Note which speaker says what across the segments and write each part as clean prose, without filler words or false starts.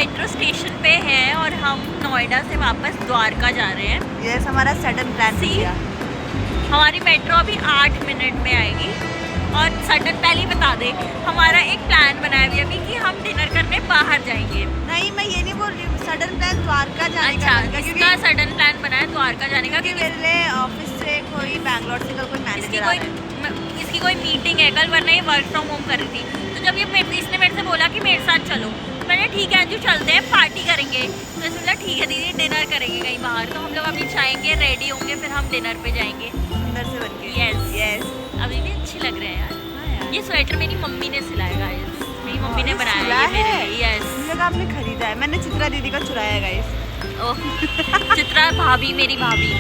Speaker 1: Metro station पे हैं और हम नोएडा से वापस द्वारका जा रहे हैं।
Speaker 2: ये हमारा सडन प्लान किया।
Speaker 1: हमारी मेट्रो अभी 8 मिनट में आएगी। और सडन पहले ही बता दे, हमारा एक प्लान बनाया हुआ अभी कि हम डिनर करने बाहर जाएंगे।
Speaker 2: नहीं, मैं ये नहीं बोल रही हूँ, सडन प्लान द्वारका जाने का।
Speaker 1: अच्छा, इसका सडन प्लान बना है द्वारका जाने का
Speaker 2: क्योंकि मेरे लिए ऑफिस से कोई बैंगलोर से कल कोई मैनेजर
Speaker 1: इसकी कोई मीटिंग है कल, वरना ये वर्क फ्रॉम होम कर रही थी। तो जब इसने मेरे से बोला कि मेरे साथ चलो, मैंने ठीक है अंजू चलते हैं, पार्टी करेंगे। तो इसने बोला ठीक है दीदी डिनर करेंगे कहीं बाहर। तो हम लोग अभी जाएंगे, रेडी होंगे, फिर हम डिनर पे जाएंगे
Speaker 2: डिनर से बन के।
Speaker 1: यस
Speaker 2: यस,
Speaker 1: अभी भी अच्छे लग रहे हैं यार।
Speaker 2: हाँ यार,
Speaker 1: ये स्वेटर मेरी मम्मी ने सिलाया गाइस, मेरी मम्मी ने बनाया
Speaker 2: सिला
Speaker 1: है ये मेरे
Speaker 2: है?
Speaker 1: लिए। यस,
Speaker 2: मुझे लगा आपने खरीदा है। मैंने चित्रा दीदी का चुराया गाइस।
Speaker 1: ओह चित्रा भाभी, मेरी भाभी।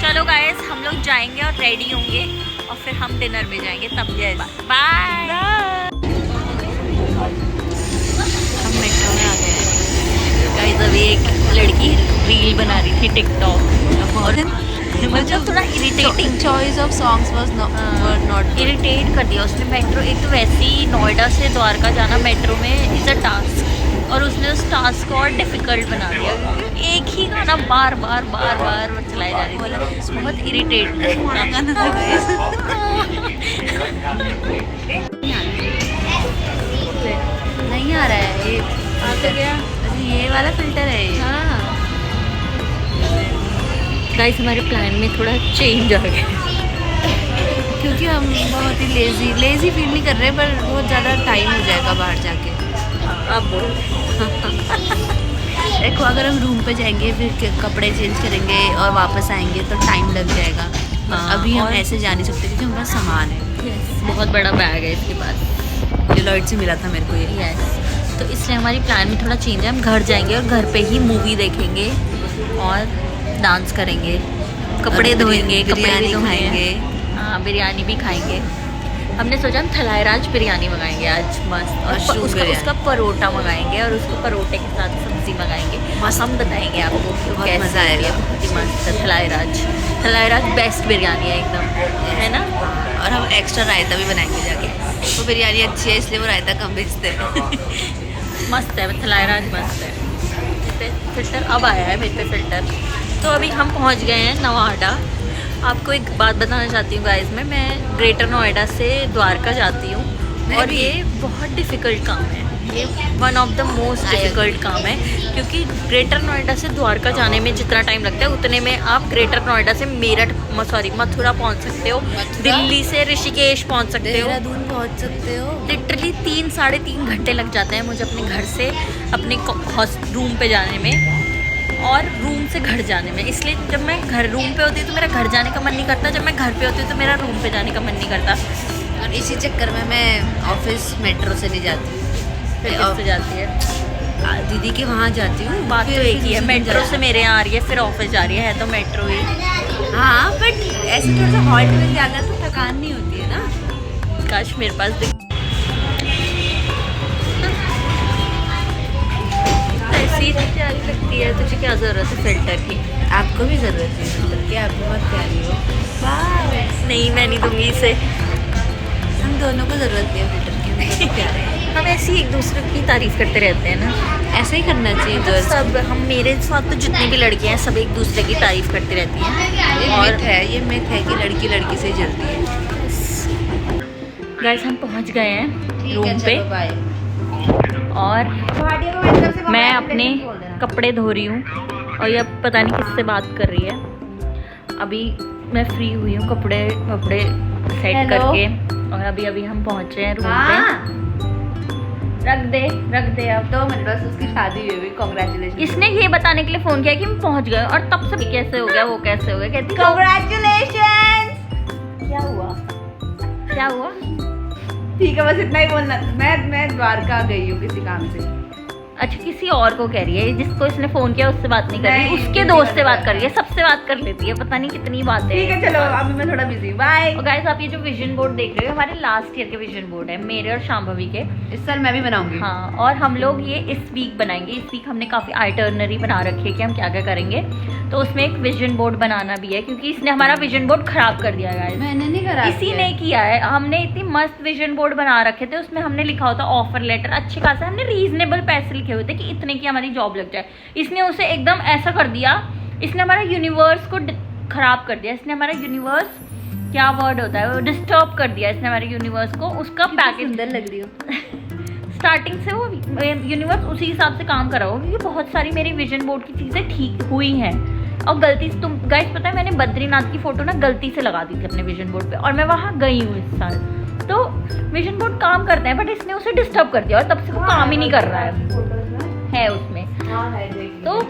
Speaker 1: चलो गाइस हम लोग जाएंगे और रेडी होंगे और फिर हम डिनर पे जाएंगे तब। बाय। हम मेट्रो में आ गए हैं गाइस। अभी एक लड़की रील बना रही थी टिकटॉक और मतलब थोड़ा irritating
Speaker 2: choice of songs was not
Speaker 1: irritate कर दिया उसने। मेट्रो एक तो वैसे ही नोएडा से द्वारका जाना मेट्रो में इज़ अ टास्क, और उसने उस टास्क को और डिफिकल्ट बना दिया। एक ही गाना बार बार चलाई जा रही थी, बहुत इरिटेट।
Speaker 2: नहीं आ रहा है ये।
Speaker 1: आ तो गया।
Speaker 2: अरे ये वाला फिल्टर है ये।
Speaker 1: हाँ गाइस, हमारे प्लान में थोड़ा चेंज आ गया
Speaker 2: क्योंकि हम बहुत ही लेजी फील नहीं कर रहे, पर बहुत ज़्यादा टाइम हो जाएगा बाहर जाके।
Speaker 1: अब बोल।
Speaker 2: देखो, अगर हम रूम पे जाएंगे फिर कपड़े चेंज करेंगे और वापस आएंगे तो टाइम लग जाएगा।
Speaker 1: हाँ,
Speaker 2: अभी हम
Speaker 1: और
Speaker 2: ऐसे जा नहीं सकते क्योंकि हमारा सामान है।
Speaker 1: बहुत बड़ा बैग है इसके पास।
Speaker 2: डिलॉयट से मिला था मेरे को ये।
Speaker 1: यस, तो इसलिए हमारी प्लान में थोड़ा चेंज है। हम घर जाएंगे और घर पे ही मूवी देखेंगे और डांस करेंगे, कपड़े धोएंगे, कपड़े भी
Speaker 2: खाएंगे।
Speaker 1: हाँ, बिरयानी भी खाएंगे। हमने सोचा हम थलाई राज बिरयानी मंगाएंगे आज मस्त, और उसका परोठा मंगाएंगे और उसको परोठे के साथ सब्जी मंगाएंगे। हम बताएंगे आपको
Speaker 2: बहुत
Speaker 1: कैसे
Speaker 2: मज़ा आएगा।
Speaker 1: बहुत ही मस्त है थलाई राज बेस्ट बिरयानी है एकदम, है ना।
Speaker 2: और हम एक्स्ट्रा रायता भी बनाएंगे जाके। वो बिरयानी अच्छी है इसलिए वो रायता कम बेचते हैं।
Speaker 1: मस्त है थलाई राज, मस्त है। फिल्टर अब आया है मेरे पे फिल्टर। तो अभी हम पहुंच गए हैं नोएडा। आपको एक बात बताना चाहती हूँ गाइस, मैं ग्रेटर नोएडा से द्वारका जाती हूँ और ये बहुत डिफ़िकल्ट काम है। ये one of the most difficult काम है, क्योंकि ग्रेटर नोएडा से द्वारका जाने में जितना टाइम लगता है उतने में आप ग्रेटर नोएडा से मथुरा पहुँच सकते हो, दिल्ली से ऋषिकेश पहुँच सकते हो,
Speaker 2: देहरादून पहुँच सकते हो।
Speaker 1: लिटरली 3-3.5 घंटे लग जाते हैं मुझे अपने घर से अपने रूम पे जाने में और रूम से घर जाने में। इसलिए जब मैं रूम पे होती हूँ तो मेरा घर जाने का मन नहीं करता, जब मैं घर पे होती हूँ तो मेरा रूम पे जाने का मन नहीं करता।
Speaker 2: और इसी चक्कर में मैं ऑफिस मेट्रो से नहीं जाती।
Speaker 1: फिर किससे जाती है?
Speaker 2: दीदी के वहाँ जाती हूँ।
Speaker 1: बात तो एक ही है, मेट्रो से मेरे यहाँ आ रही है, फिर ऑफिस जा रही है तो मेट्रो ही।
Speaker 2: हाँ, बट ऐसे थोड़ा सा हॉल्ट में जाना तो थकान नहीं होती है ना।
Speaker 1: काश मेरे पास ऐसी प्यारी लगती है, तुझे क्या ज़रूरत है फिल्टर की?
Speaker 2: आपको भी ज़रूरत है फिल्टर की, आप बहुत प्यारी हो। वाह,
Speaker 1: नहीं मैं नहीं दूंगी इसे।
Speaker 2: हम दोनों को ज़रूरत है फिल्टर की, हम दोनों प्यारे हैं।
Speaker 1: हम ऐसे ही एक दूसरे की तारीफ़ करते रहते हैं ना,
Speaker 2: ऐसा ही करना चाहिए।
Speaker 1: तो सब हम मेरे साथ तो जितनी भी लड़कियां हैं सब एक दूसरे की तारीफ़ करती रहती हैं।
Speaker 2: ये मिथ है कि लड़की लड़की से ही जलती है।
Speaker 1: गाइस हम पहुंच गए हैं रूम पे और मैं अपने कपड़े धो रही हूँ और ये पता नहीं किससे बात कर रही है। अभी मैं फ्री हुई हूँ कपड़े सेट करके और अभी हम पहुँच रहे हैं रूम पे। रख दे अब।
Speaker 2: 2 मिनट बस, उसकी शादी हुई। कांग्रेचुलेशन।
Speaker 1: इसने ये बताने के लिए फ़ोन किया कि हम पहुँच गए और तब से कैसे हो गया वो कैसे हो गया, कहती
Speaker 2: कांग्रेचुलेशन।
Speaker 1: क्या हुआ?
Speaker 2: ठीक है, बस इतना ही बोलना था। मैं द्वारका गई हूँ किसी काम से।
Speaker 1: अच्छा, किसी और को कह रही है, जिसको इसने फोन किया उससे बात नहीं कर रही,
Speaker 2: नहीं,
Speaker 1: उसके दोस्त से बात कर रही है, सबसे बात कर लेती है, पता नहीं कितनी बातें।
Speaker 2: ठीक है चलो, अभी मैं थोड़ा बिजी। बाय।
Speaker 1: और गाइस आप ये जो विजन बोर्ड देख रहे हो हमारे लास्ट ईयर के विजन बोर्ड है, मेरे और शांभवी के।
Speaker 2: इस साल मैं भी बनाऊंगी।
Speaker 1: हाँ, और हम लोग ये इस वीक बनाएंगे। इस वीक हमने काफ़ी आइटनरी बना रखी है कि हम क्या क्या करेंगे। तो उसमें एक विजन बोर्ड बनाना भी है, क्योंकि इसने हमारा विजन बोर्ड खराब कर दिया गाइस।
Speaker 2: मैंने नहीं करा,
Speaker 1: इसी ने किया है। हमने इतनी मस्त विजन बोर्ड बना रखे थे, उसमें हमने लिखा होता ऑफर लेटर, अच्छे खासे हमने रीजनेबल पैसे लिखे हुए थे कि इतने की हमारी जॉब लग जाए। इसने उसे एकदम ऐसा कर दिया, इसने हमारा यूनिवर्स को खराब कर दिया। इसने हमारा यूनिवर्स, क्या वर्ड होता है वो, डिस्टर्ब कर दिया इसने हमारे यूनिवर्स को। उसका पैकेज
Speaker 2: सुंदर लग रही हो।
Speaker 1: स्टार्टिंग से वो यूनिवर्स उसी हिसाब से काम कर रहा होगा, क्योंकि बहुत सारी मेरी विजन बोर्ड की चीज़ें ठीक हुई हैं और गलती से, तुम गाइस पता है मैंने बद्रीनाथ की फोटो ना गलती से लगा दी थी अपने विजन बोर्ड पे, और मैं वहाँ गई हूँ इस साल। तो विजन बोर्ड काम करते हैं, बट इसने उसे डिस्टर्ब कर दिया और तब से वो काम ही नहीं कर रहा है उसमें। तो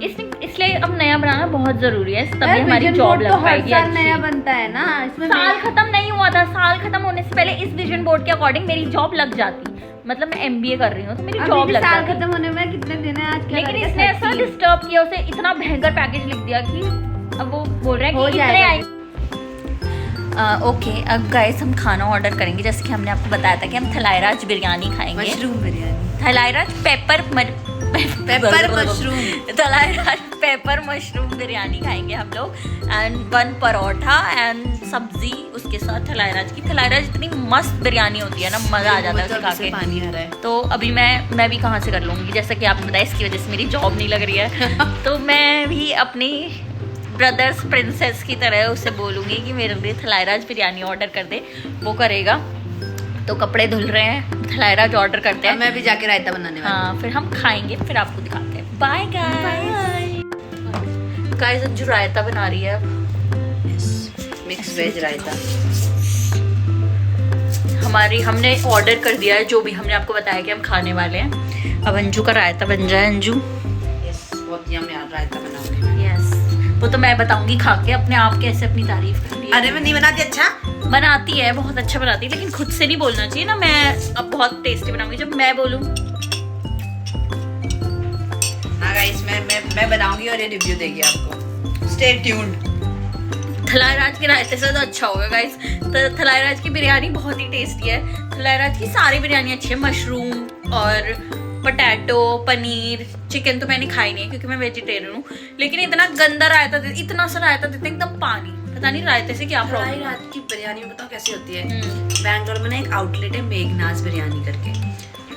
Speaker 1: इसलिए अब नया बनाना बहुत जरूरी है, तभी हमारी जॉब लग पाएगी।
Speaker 2: नया बनता है ना, इसमें
Speaker 1: साल खत्म नहीं हुआ था, साल खत्म होने से पहले इस विजन बोर्ड के अकॉर्डिंग मेरी जॉब लग जाती। मतलब मैं MBA कर रही हूँ तो मेरी जॉब लग
Speaker 2: साल
Speaker 1: जाती।
Speaker 2: खत्म होने में कितने दिन है आज?
Speaker 1: लेकिन इसने ऐसा डिस्टर्ब किया, उसे इतना भयंकर पैकेज लिख दिया कि अब वो बोल रहे हैं कि इतने आए। ओके, अब गाइस हम खाना ऑर्डर करेंगे। जैसे कि हमने आपको बताया था कि हम थलाईराज बिरयानी खाएंगे,
Speaker 2: mushroom biryani,
Speaker 1: Thalairaj pepper
Speaker 2: mushroom,
Speaker 1: Thalairaj pepper mushroom biryani खाएंगे हम लोग, एंड 1 परोठा एंड सब्जी उसके साथ थलाईराज की। थलाईराज इतनी मस्त बिरयानी होती है ना, मज़ा आ जाता है उसे खा के।
Speaker 2: पानी आ रहा है।
Speaker 1: तो अभी मैं भी कहाँ से कर लूँगी, जैसा कि आपको बताया इसकी वजह से मेरी जॉब नहीं लग रही है। तो मैं भी अपनी ब्रदर्स प्रिंसेस की तरह उसे बोलूँगी कि मेरे लिए थलाईराज बिरयानी ऑर्डर कर दे, वो करेगा। तो कपड़े धुल रहे हैं, थलाईराज ऑर्डर करते हैं।
Speaker 2: मैं भी जाके रायता बनाने वाली।
Speaker 1: हाँ, फिर हम खाएंगे, फिर आपको दिखाते हैं। बाय गाइस, अंजू रायता बना रही है,
Speaker 2: मिक्स वेज रायता।
Speaker 1: हमने ऑर्डर कर दिया है जो भी हमने आपको बताया कि हम खाने वाले हैं। अब अंजू का रायता बन जाए। अंजू
Speaker 2: बहुत यम्मी रायता बनाऊंगी।
Speaker 1: यस, वो तो मैं बताऊंगी खा के अपने आप कैसे अपनी तारीफ कर रही है।
Speaker 2: अरे मैं नहीं बनाती, अच्छा
Speaker 1: बनाती है, बहुत अच्छा बनाती है, लेकिन खुद से नहीं बोलना चाहिए ना। मैं अब बहुत टेस्टी बनाऊंगी जब मैं बोलूं।
Speaker 2: हाँ गाइस, मैं बनाऊंगी और ये रिव्यू देगी आपको। Stay tuned.
Speaker 1: थलाईराज के रायते से तो अच्छा होगा गाइस। थलाईराज की बिरयानी बहुत ही टेस्टी है। थलाईराज की सारी बिरयानी अच्छी है। मशरूम और पोटैटो, पनीर, चिकन तो मैंने खाई नहीं क्योंकि मैं वेजिटेरियन हूँ, लेकिन इतना गंदा रायता देते, इतना सा रायता देते एकदम पानी, पता नहीं रायते से क्या प्रॉब्लम।
Speaker 2: थलाईराज की बिरयानी बताओ कैसी होती है। बैंगलोर में ना एक आउटलेट है मेघनाज बिरयानी करके।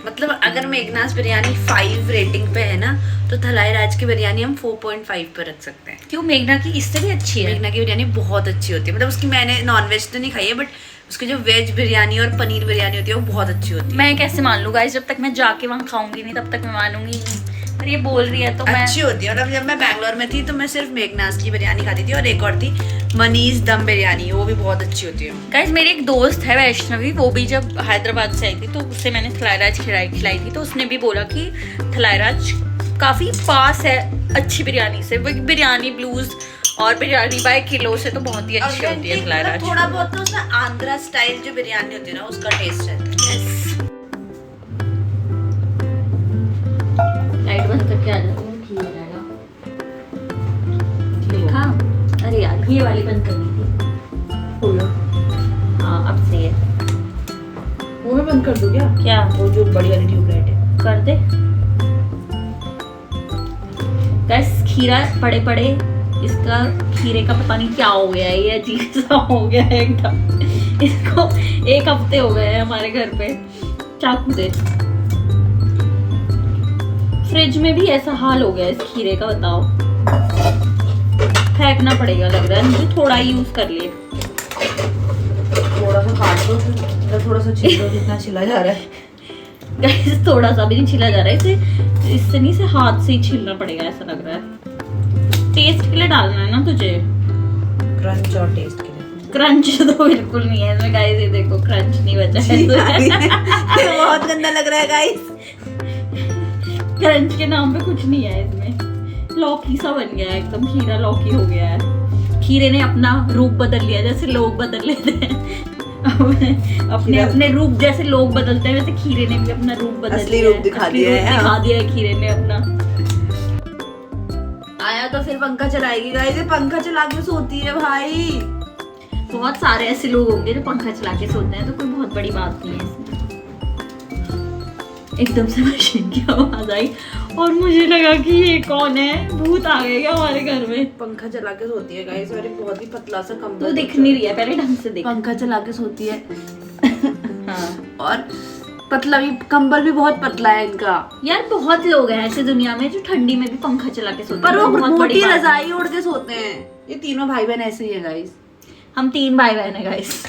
Speaker 2: मतलब अगर मेघनाज बिरयानी 5 रेटिंग पे है ना, तो थलाईराज की बिरयानी हम 4.5 पर रख सकते हैं।
Speaker 1: क्यों? मेघना की इससे भी अच्छी है।
Speaker 2: मेघना की बिरयानी बहुत अच्छी होती है। मतलब उसकी मैंने नॉनवेज तो नहीं खाई है, बट उसकी जो वेज बिरयानी और पनीर बिरयानी होती है वो बहुत अच्छी होती है।
Speaker 1: मैं कैसे मान लूँ गाइस, जब तक मैं जाके वहाँ खाऊंगी नहीं तब तक मैं मानूंगी नहीं। पर ये बोल रही है तो
Speaker 2: अच्छी होती है। मतलब जब मैं बैंगलोर में थी तो मैं सिर्फ मेघनाज की बिरयानी खाती थी, और एक और थी मनीष दम बिरयानी, वो भी बहुत अच्छी होती है।
Speaker 1: गाइस मेरी एक दोस्त है वैष्णवी, वो भी जब हैदराबाद से आई थी तो उससे मैंने थलाईराज खिलाई थी, तो उसने भी बोला कि थलाईराज काफ़ी पास है अच्छी बिरयानी से। बिरयानी ब्लूज और बिरयानी बाय किलो से तो बहुत ही अच्छी होती है थलाईराज।
Speaker 2: थोड़ा बहुत तो उसमें आंध्रा स्टाइल जो बिरयानी होती है ना, उसका टेस्ट है।
Speaker 1: लाइट बंद करके आ जाओ, ठीक हो जाएगा। देखा? अरे यार ये वाली बंद करनी थी। खोलो। हाँ अब सही है।
Speaker 2: वो मैं बंद कर दूं क्या?
Speaker 1: क्या?
Speaker 2: वो जो बड़ी वाली ट्यूबलाइट है
Speaker 1: कर दे। गाइस खीरा पड़े पड़े, इसका खीरे का पता नहीं क्या हो गया है, ये अजीब सा हो गया है एकदम। इसको 1 हफ्ते हो गए हैं हमारे घर पे। चाकू दे। फ्रिज में भी ऐसा हाल हो गया इस खीरे का, बताओ। फेंकना पड़ेगा लग रहा है मुझे, थोड़ा ही यूज कर लिए।
Speaker 2: थोड़ा सा काट दो, फिर थोड़ा सा छील दो, जितना छिला जा रहा है।
Speaker 1: गाइस थोड़ा सा भी नहीं छिला जा रहा है, इससे नहीं, से हाथ से ही छीलना पड़ेगा ऐसा लग रहा है। टेस्ट के लिए डालना है ना तुझे,
Speaker 2: क्रंच और टेस्ट के लिए।
Speaker 1: क्रंच तो बिल्कुल नहीं है इसमें गाइस, ये देखो क्रंच नहीं बचा है।
Speaker 2: बहुत गंदा लग रहा है गाइस।
Speaker 1: क्रंच के नाम पे कुछ नहीं है इसमें। लौकी सा बन गया है एकदम, खीरा लौकी हो गया है। खीरे ने अपना रूप बदल लिया, जैसे लोग बदल लेते हैं अपने अपने रूप, जैसे लोग बदलते हैं वैसे खीरे ने भी अपना रूप बदल
Speaker 2: असली रूप दिखा दिया है
Speaker 1: खीरे ने अपना।
Speaker 2: आया तो फिर पंखा चलाएगी गाइस, पंखा चला के सोती है भाई।
Speaker 1: बहुत सारे ऐसे लोग होंगे जो पंखा चला के सोते हैं, तो कोई बहुत बड़ी बात नहीं है इसमें। एकदम से मशीन की आवाज आई और मुझे लगा कि ये कौन है, भूत आ गया क्या हमारे घर में।
Speaker 2: पंखा चला के सोती है गाइस और एक बहुत ही पतला सा कंबल
Speaker 1: तो दिख नहीं रही है, पहले ढंग से देख।
Speaker 2: पंखा चला के सोती है
Speaker 1: हाँ
Speaker 2: और पतला भी, कंबल भी बहुत पतला है इनका।
Speaker 1: यार बहुत लोग हैं ऐसे दुनिया में जो ठंडी में भी पंखा चला के सोते हैं,
Speaker 2: पर वो
Speaker 1: बहुत बड़ी
Speaker 2: मोटी
Speaker 1: बात है।
Speaker 2: रजाई ओढ़ के सोते हैं। ये तीनों भाई बहन ऐसे ही है गाइस।
Speaker 1: हम 3 भाई बहन है गाइस।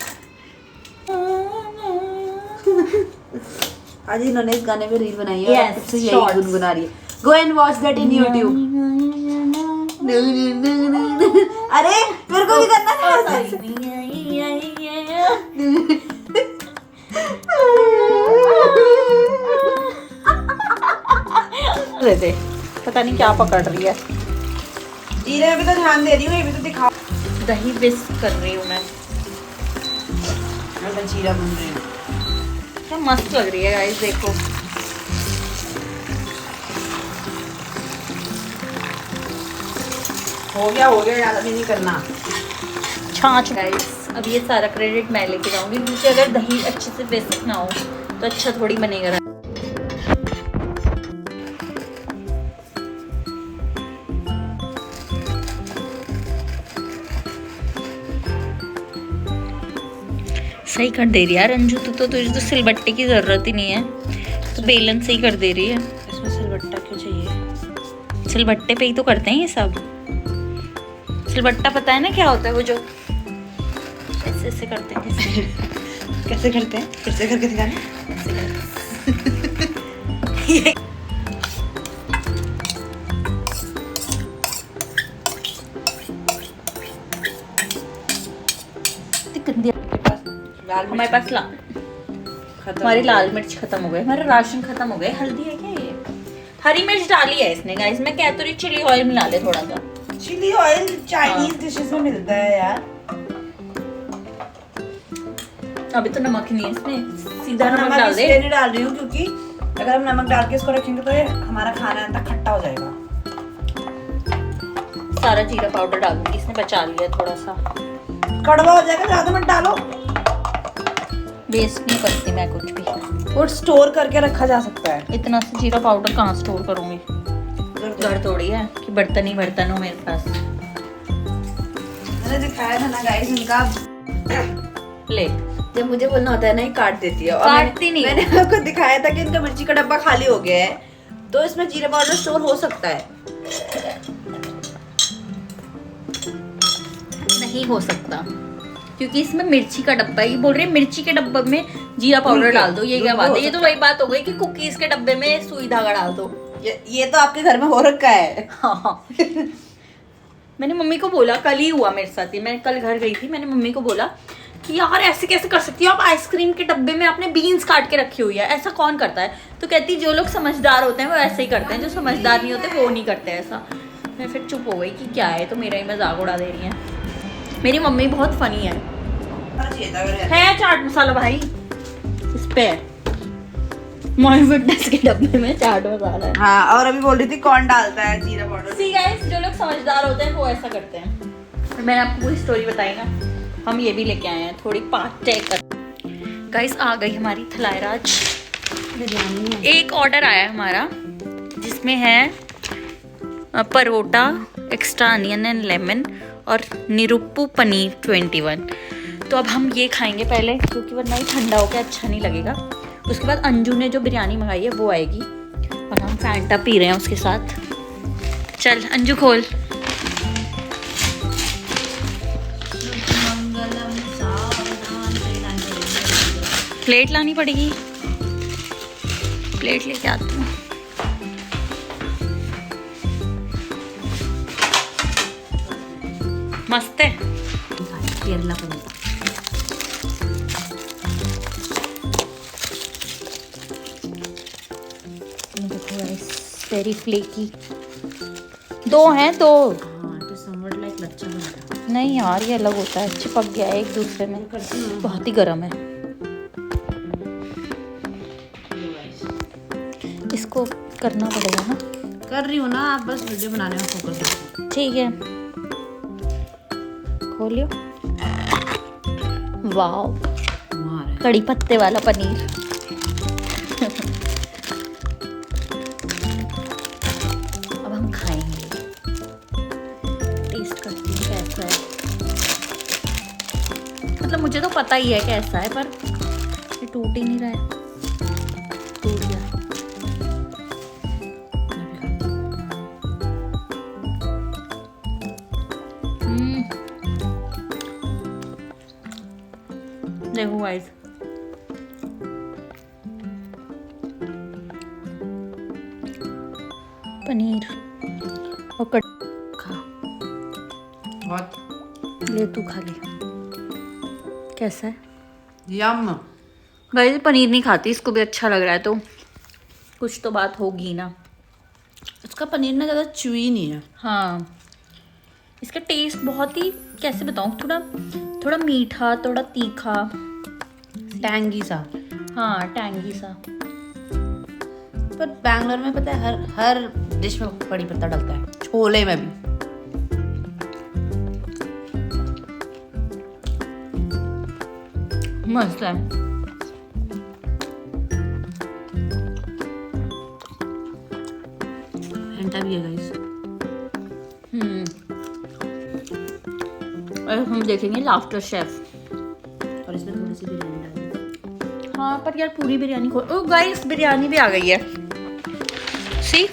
Speaker 2: आज इन्होंने इस गाने पे रील बनाई है
Speaker 1: Yes,
Speaker 2: और खुद से यही
Speaker 1: shorts.
Speaker 2: गुनगुना रही है। Go and watch that in YouTube. अरे मेरे को भी करना था।
Speaker 1: दे पता नहीं क्या पकड़ रही है।
Speaker 2: जीरे में भी तो ध्यान दे रही हूँ, ये भी तो दिखाओ।
Speaker 1: दही विस्क कर रही हूँ मैं
Speaker 2: जीरा बन रही है।
Speaker 1: क्या मस्त लग रही है गाइस, देखो।
Speaker 2: हो गया ज्यादा भी नहीं करना।
Speaker 1: छाछ गाइस, अब ये सारा क्रेडिट मैं लेके जाऊंगी क्योंकि अगर दही अच्छे से विस्क ना हो तो अच्छा थोड़ी बनेगा। सही कर दे रही है यार अंजू, तू तो तुझे तो सिलबट्टे की जरूरत ही नहीं है, तो बेलन से ही कर दे रही है।
Speaker 2: इसमें सिलबट्टा क्यों चाहिए?
Speaker 1: सिलबट्टे पे ही तो करते हैं ये सब। सिलबट्टा पता है ना क्या होता है, वो जो ऐसे ऐसे करते हैं जैसे।
Speaker 2: कैसे करते हैं? फिर से करके दिखाना।
Speaker 1: हमारे पास हमारी लाल मिर्च खत्म हो गई, हमारा राशन खत्म हो गए। हल्दी है क्या ये? हरी मिर्च डाली है इसने गाइस। मैं कह तो रही चिली ऑयल मिला ले थोड़ा सा।
Speaker 2: चिली ऑयल चाइनीज डिशेस में मिलता है यार।
Speaker 1: अभी तो नमक नहीं है इसमें, सीधा नमक
Speaker 2: नमक
Speaker 1: डाल दे।
Speaker 2: इसलिए नहीं डाल रही हूँ क्योंकि अगर हम नमक डाल के इसको रखेंगे तो ये हमारा खाना अंदर खट्टा हो जाएगा।
Speaker 1: सारा जीरा पाउडर डाल दूंगी, इसने बचा लिया थोड़ा सा।
Speaker 2: कड़वा हो जाएगा, ज्यादा मत डालो।
Speaker 1: वेस्ट नहीं करती मैं कुछ भी,
Speaker 2: और स्टोर करके रखा जा सकता है।
Speaker 1: इतना सा जीरा पाउडर कहाँ स्टोर करूंगी,
Speaker 2: घर
Speaker 1: घर थोड़ी है कि बर्तन ही बर्तन हो मेरे पास।
Speaker 2: मैंने दिखाया था ना गाइस इनका।
Speaker 1: ले
Speaker 2: जब मुझे बोलना होता है ना, ये काट देती है। और
Speaker 1: काटती नहीं।
Speaker 2: मैंने आपको दिखाया था कि इनका मिर्ची का डब्बा खाली हो गया है, तो इसमें जीरा पाउडर स्टोर हो सकता है।
Speaker 1: नहीं हो सकता क्योंकि इसमें मिर्ची का डब्बा है। ये बोल रहे हैं मिर्ची के डब्बे में जीरा पाउडर डाल दो, ये क्या बात है? ये तो वही बात हो गई कि कुकीज के डब्बे में सुई धागा डाल दो।
Speaker 2: ये तो आपके घर में हो रखा है।
Speaker 1: हाँ। मैंने मम्मी को बोला, कल ही हुआ मेरे साथ ही, मैं कल घर गई थी, मैंने मम्मी को बोला कि यार ऐसे कैसे कर सकती हो आप, आइसक्रीम के डब्बे में आपने बीन्स काट के रखी हुई है, ऐसा कौन करता है? तो कहती जो लोग समझदार होते हैं वो ऐसे ही करते हैं, जो समझदार नहीं होते वो नहीं करते ऐसा। मैं फिर चुप हो गई कि क्या है, तो मेरा ही मजाक उड़ा दे रही है। मेरी मम्मी बहुत फनी है चाट मसाला भाई इस पे मॉय फिटनेस के डब्बे में चाट मसाला है।
Speaker 2: हाँ, और अभी बोल रही थी कौन डालता है जीरा पाउडर।
Speaker 1: सी गाइस, जो लोग समझदार होते हैं वो ऐसा करते हैं। और मैंने आपको पूरी स्टोरी बताई ना, हम ये भी लेके आए हैं थोड़ी पार्ट टेक कर। गाइस आ गई हमारी थलाईराज बिरयानी। एक ऑर्डर आया हमारा जिसमें है parotta, extra onion and lemon और निरुप्पू पनीर 21। तो अब हम ये खाएंगे पहले क्योंकि वरना ही ठंडा होकर अच्छा नहीं लगेगा। उसके बाद अंजू ने जो बिरयानी मंगाई है वो आएगी और हम फैंटा पी रहे हैं उसके साथ। चल अंजू खोल। प्लेट लानी पड़ेगी, प्लेट लेके आती हूँ। मस्त है
Speaker 2: केरला पनीर।
Speaker 1: Very flaky. 2 हैं 2।
Speaker 2: हाँ, तो समझ लाइक लच्छा बना है।
Speaker 1: नहीं यार ये अलग होता है, चिपक गया है एक दूसरे में, बहुत ही गर्म है। इसको करना पड़ेगा ना।
Speaker 2: कर रही हूँ ना, आप बस वीडियो बनाने में फोकस रखो।
Speaker 1: ठीक है, खोलियो। वाओ, कड़ी पत्ते वाला पनीर। पता ही है कैसा है, पर ये टूट ही नहीं रहा है। टूट गया। देखो गाइस, पनीर और कट खा।
Speaker 2: बहुत
Speaker 1: ले तू खा ले, कैसा है?
Speaker 2: यम।
Speaker 1: गाइस पनीर नहीं खाती, इसको भी अच्छा लग रहा है, तो कुछ तो बात होगी ना।
Speaker 2: इसका पनीर ना ज़्यादा च्यूई नहीं है।
Speaker 1: हाँ, इसका टेस्ट बहुत ही, कैसे बताऊँ, थोड़ा थोड़ा मीठा, थोड़ा तीखा,
Speaker 2: टैंगी सा।
Speaker 1: हाँ टैंगी सा।
Speaker 2: पर बैंगलोर में पता है हर डिश में कड़ी पत्ता डलता है, छोले में भी।
Speaker 1: मस्त है।
Speaker 2: घंटा भी है गाइस।
Speaker 1: और हम देखेंगे लाफ्टर शेफ।
Speaker 2: और इसमें थोड़ी सी बिरयानी डाली।
Speaker 1: हाँ पर यार पूरी बिरयानी खोल। ओ गाइस बिरयानी भी आ गई है। सी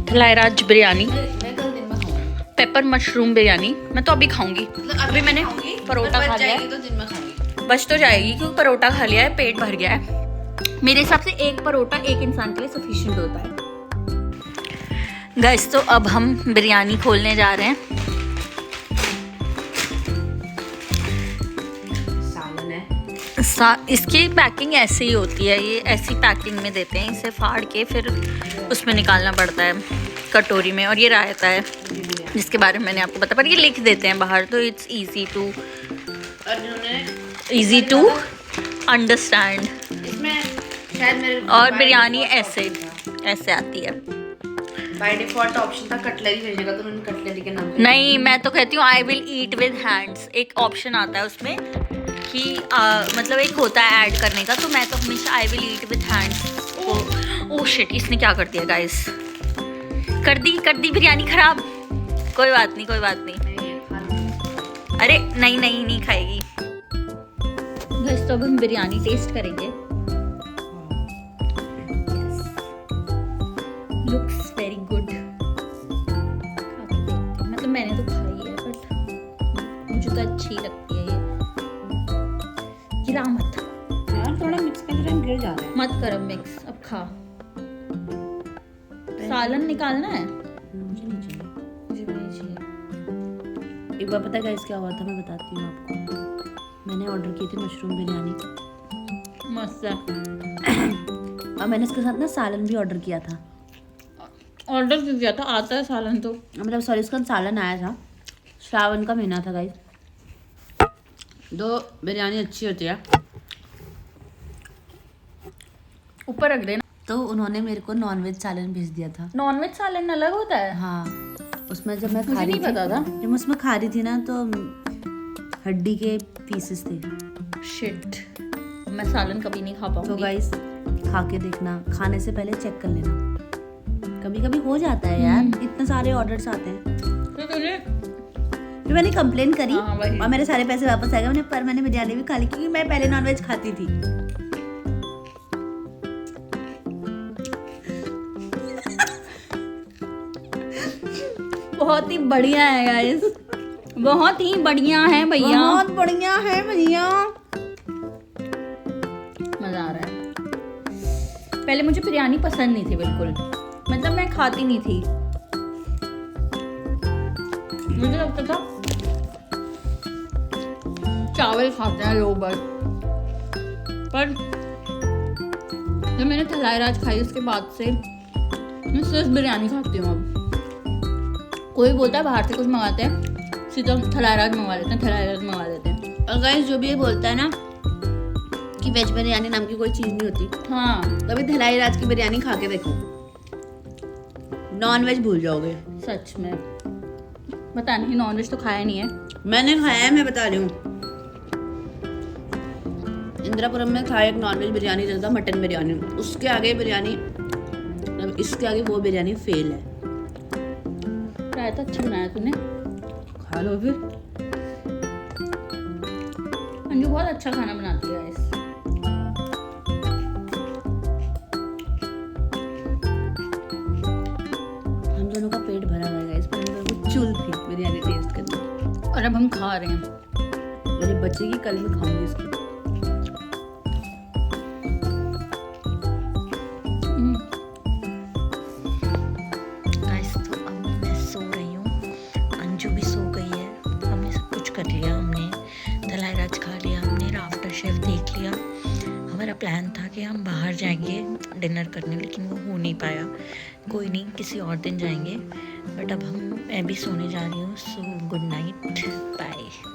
Speaker 1: थलाईराज बिरयानी,
Speaker 2: मैं कल दिन में खाऊंगी।
Speaker 1: Paper mushroom biryani. मैं तो अभी खाऊंगी, अभी मैंने परोठा खा लिया है।
Speaker 2: तो दिन में खाऊंगी।
Speaker 1: बच तो जाएगी क्योंकि परोठा खा लिया है, पेट भर गया है। मेरे हिसाब से एक परोठा एक इंसान के लिए सफिशिएंट होता है। गाइस तो अब हम बिरयानी खोलने जा रहे हैं।
Speaker 2: सालन है।
Speaker 1: इसकी पैकिंग ऐसे ही होती है, ये ऐसी पैकिंग में देते हैं, इसे फाड़ के फिर उसमें निकालना पड़ता है कटोरी में। और ये रायता है जिसके बारे में मैंने आपको बताया, पर ये लिख देते हैं बाहर, तो इट्स ईजी टू अंडरस्टैंड।
Speaker 2: इसमें शायद मेरे
Speaker 1: और बिरयानी ऐसे आती है।
Speaker 2: बाय डिफॉल्ट ऑप्शन था कटलरी भेजने का, तो मैंने कटलरी के नाम
Speaker 1: नहीं, मैं तो कहती हूँ I will eat with hands. एक ऑप्शन आता है उसमें कि मतलब एक होता है ऐड करने का, तो मैं तो हमेशा I will eat with hands. Oh shit, इसने क्या कर दिया गाइस? कर दी बिरयानी खराब। कोई बात नहीं, कोई बात नहीं। अरे नहीं खाएगी। गाइस तो अब हम बिरयानी टेस्ट करेंगे। Looks very good. मतलब मैंने तो खाई है, बट मुझे तो अच्छी लगती है ये। गिरा मत
Speaker 2: यार, थोड़ा मिक्स करके गिर जा रहा है।
Speaker 1: मत कर मिक्स, अब खा। सालन निकालना है।
Speaker 2: मुझे नहीं चाहिए।
Speaker 1: मुझे भी नहीं चाहिए।
Speaker 2: एक बार पता है गाइस क्या हुआ था, मैं बताती हूँ आपको। मैंने ऑर्डर की थी मशरूम बिरयानी,
Speaker 1: मस्त है।
Speaker 2: और मैंने इसके साथ ना सालन भी ऑर्डर किया था।
Speaker 1: ऑर्डर क्यों किया था? आता है सालन तो।
Speaker 2: मतलब सॉरी, इसका सालन आया था। श्रावण का महीना था गाइस। दो बिरयानी अच्छी होती है।
Speaker 1: ऊपर रख देना।
Speaker 2: तो उन्होंने मेरे को नॉनवेज सालन भेज दिया था।
Speaker 1: नॉनवेज सालन अलग होता है?
Speaker 2: हाँ, उसमें जब मैं खा
Speaker 1: मुझे
Speaker 2: रही
Speaker 1: नहीं
Speaker 2: थी,
Speaker 1: पता था।
Speaker 2: जब मैं उसमें खा रही थी ना, तो हड्डी के पीसेस थे।
Speaker 1: शिट, मैं सालन कभी नहीं खा
Speaker 2: तो
Speaker 1: पाऊंगी।
Speaker 2: गाइस खा के देखना, खाने से पहले चेक कर लेना। कभी कभी हो जाता है यार, इतने सारे ऑर्डर्स आते हैं।
Speaker 1: तो तूने
Speaker 2: फिर मैंने कंप्लेन करी,
Speaker 1: हाँ, वही।
Speaker 2: और मेरे सारे पैसे वापस आ गए। मैंने बिरयानी भी खा ली, क्योंकि मैं पहले नॉनवेज खाती थी।
Speaker 1: बहुत ही बढ़िया है गाइस, बहुत ही बढ़िया है भैया,
Speaker 2: बहुत बढ़िया है भैया।
Speaker 1: मजा आ रहा है। पहले मुझे बिरयानी पसंद नहीं थी बिल्कुल, मतलब मैं खाती नहीं थी। मुझे लगता था चावल खाते हैं लोग बस, पर जब मैंने थलाईराज खाई उसके बाद से मैं सिर्फ बिरयानी खाती हूँ अब। कोई बोलता है बाहर से कुछ मंगाते हैं, सीधा थलाईराज मंगवा लेते हैं, थलाईराज मंगवा लेते हैं।
Speaker 2: और गाइस जो भी ये बोलता है ना कि वेज बिरयानी नाम की कोई चीज़ नहीं होती,
Speaker 1: हाँ,
Speaker 2: कभी थलाईराज की बिरयानी खा के देखो, नॉन वेज भूल जाओगे।
Speaker 1: सच में। पता नहीं, नॉनवेज तो खाया नहीं है
Speaker 2: मैंने खाया है, मैं बता रही हूँ। इंदिरापुरम में खाया एक नॉनवेज बिरयानी चलता, मटन बिरयानी। उसके आगे बिरयानी, मतलब इसके आगे वो बिरयानी फेल है।
Speaker 1: रायता अच्छा बनाया तूने।
Speaker 2: खा लो फिर।
Speaker 1: अंजू बहुत अच्छा खाना बनाती है गाइस।
Speaker 2: हम दोनों का पेट भरा हुआ है गाइस, पर मेरे को चुल थी बिरयानी टेस्ट करनी।
Speaker 1: और अब हम खा रहे हैं।
Speaker 2: मेरे बच्चे की कल मैं खाऊंगी इसकी।
Speaker 1: गाइस तो अब मैं सो रही हूँ, अंजू भी सो गई है। हमने सब कुछ कर लिया, हमने थलाई राज खा लिया, हमने आफ्टर शेफ देख लिया। हमारा प्लान था कि हम बाहर जाएंगे डिनर करने, लेकिन वो हो नहीं पाया। कोई नहीं, किसी और दिन जाएंगे। बट अब मैं भी सोने जा रही हूँ। So good night, bye.